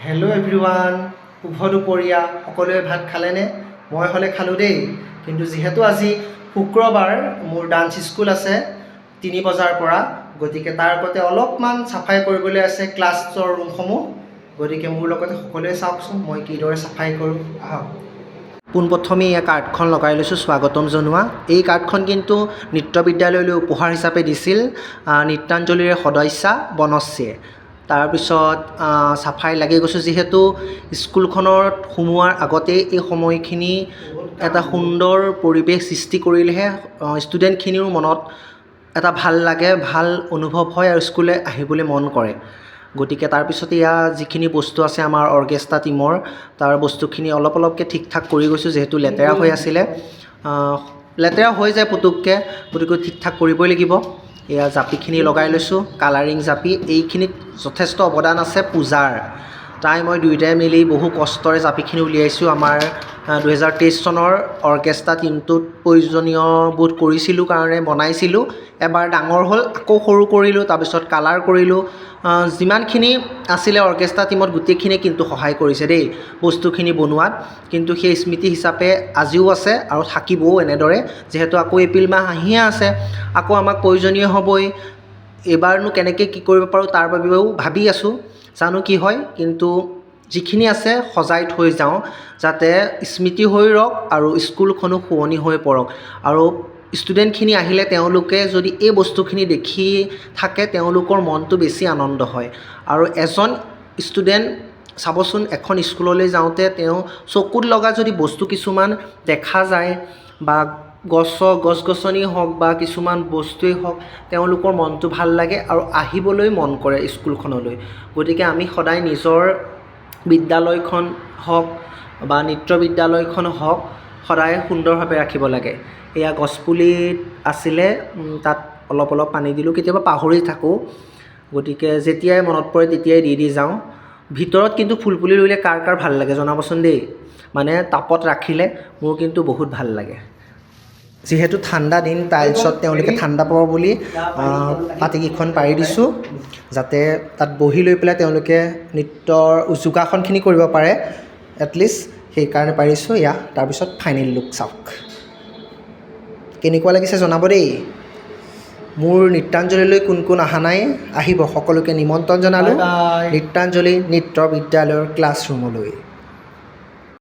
Hello' everyone, শুভ দুপৰীয়া। সকলোৱে ভাত খালেনে? মই হ'লে খালোঁ দেই। কিন্তু যিহেতু আজি শুক্ৰবাৰ, মোৰ ডান্স স্কুল আছে 3 বজাৰ পৰা, গতিকে তাৰ আগতে অলপমান চাফাই কৰিবলৈ আছে ক্লাছৰ ৰুমসমূহ। গতিকে মোৰ লগতে সকলোৱে চাওকচোন মই কিদৰে চাফাই কৰোঁ। আহক। পোনপ্ৰথমে এয়া কাৰ্ডখন লগাই লৈছোঁ স্বাগতম জনোৱা। এই কাৰ্ডখন কিন্তু নৃত্য বিদ্যালয়লৈ উপহাৰ হিচাপে দিছিল নৃত্যাঞ্জলিৰে সদস্যা বনশ্ৰীয়ে। তাৰপিছত চাফাই লাগি গৈছোঁ, যিহেতু স্কুলখনত সোমোৱাৰ আগতেই এই সময়খিনি এটা সুন্দৰ পৰিৱেশ সৃষ্টি কৰিলেহে ষ্টুডেণ্টখিনিও মনত এটা ভাল লাগে, ভাল অনুভৱ হয় আৰু স্কুললৈ আহিবলৈ মন কৰে। গতিকে তাৰপিছত এয়া যিখিনি বস্তু আছে আমাৰ অৰ্কেষ্ট্ৰা টীমৰ, তাৰ বস্তুখিনি অলপকৈ ঠিক ঠাক কৰি গৈছোঁ, যিহেতু লেতেৰা হৈ আছিলে। লেতেৰা হৈ যায় পুতুককৈ, গতিকে ঠিক ঠাক কৰিবই লাগিব। এয়া জাপিখিনি লগাই লৈছোঁ, কালাৰিং জাপি। এইখিনিত যথেষ্ট অৱদান আছে পূজাৰ। তাই মই দুয়োটাই মিলি বহু কষ্টৰে জাপিখিনি উলিয়াইছোঁ। আমাৰ 2023 চনৰ অৰ্কেষ্ট্ৰা টীমটোত প্ৰয়োজনীয় বোধ কৰিছিলোঁ কাৰণে বনাইছিলোঁ। এবাৰ ডাঙৰ হ'ল, আকৌ সৰু কৰিলোঁ, তাৰপিছত কালাৰ কৰিলোঁ। যিমানখিনি আছিলে অৰ্কেষ্ট্ৰা টীমত গোটেইখিনিয়ে কিন্তু সহায় কৰিছে দেই বস্তুখিনি বনোৱাত। কিন্তু সেই স্মৃতি হিচাপে আজিও আছে আৰু থাকিবও এনেদৰে, যিহেতু আকৌ এপ্ৰিল মাহ আহিয়ে আছে, আকৌ আমাক প্ৰয়োজনীয় হ'বই। এইবাৰনো কেনেকৈ কি কৰিব পাৰোঁ তাৰ বাবেও ভাবি আছোঁ, জানো কি হয়। কিন্তু যিখিনি আছে সজাই থৈ যাওঁ, যাতে স্মৃতি হৈ ৰওক আৰু স্কুলখনো শুৱনি হৈ পৰক। আৰু ষ্টুডেণ্টখিনি আহিলে তেওঁলোকে যদি এই বস্তুখিনি দেখি থাকে, তেওঁলোকৰ মনটো বেছি আনন্দ হয়। আৰু এজন ষ্টুডেণ্ট চাবচোন, এখন স্কুললৈ যাওঁতে তেওঁ চকুত লগা যদি বস্তু কিছুমান দেখা যায়, বা গছ-গছনি হওক বা কিছুমান বস্তুৱেই হওক, তেওঁলোকৰ মনটো ভাল লাগে আৰু আহিবলৈ মন কৰে স্কুলখনলৈ। গতিকে আমি সদায় নিজৰ বিদ্যালয়খন হওক বা নৃত্য বিদ্যালয়খন হওক, সদায় সুন্দৰভাৱে ৰাখিব লাগে। এয়া গছপুলিত আছিলে, তাত অলপ পানী দিলোঁ, কেতিয়াবা পাহৰি থাকোঁ। গতিকে যেতিয়াই মনত পৰে তেতিয়াই দি যাওঁ। ভিতৰত কিন্তু ফুলপুলি ৰুলে কাৰ ভাল লাগে জনাবচোন দেই। মানে টাবত ৰাখিলে মোৰ কিন্তু বহুত ভাল লাগে। যিহেতু ঠাণ্ডা দিন, টাইলছত তেওঁলোকে ঠাণ্ডা পাব বুলি পাতিকেইখন পাৰি দিছোঁ, যাতে তাত বহি লৈ পেলাই তেওঁলোকে নৃত্যৰ যোগাসনখিনি কৰিব পাৰে এটলিষ্ট, সেইকাৰণে পাৰিছোঁ। এয়া তাৰপিছত ফাইনেল লুক চাওক, কেনেকুৱা লাগিছে জনাব দেই। মোৰ নৃত্যাঞ্জলিলৈ কোন কোন অহা নাই আহিব, সকলোকে নিমন্ত্ৰণ জনালোঁ নৃত্যাঞ্জলি নৃত্য বিদ্যালয়ৰ ক্লাছৰুমলৈ।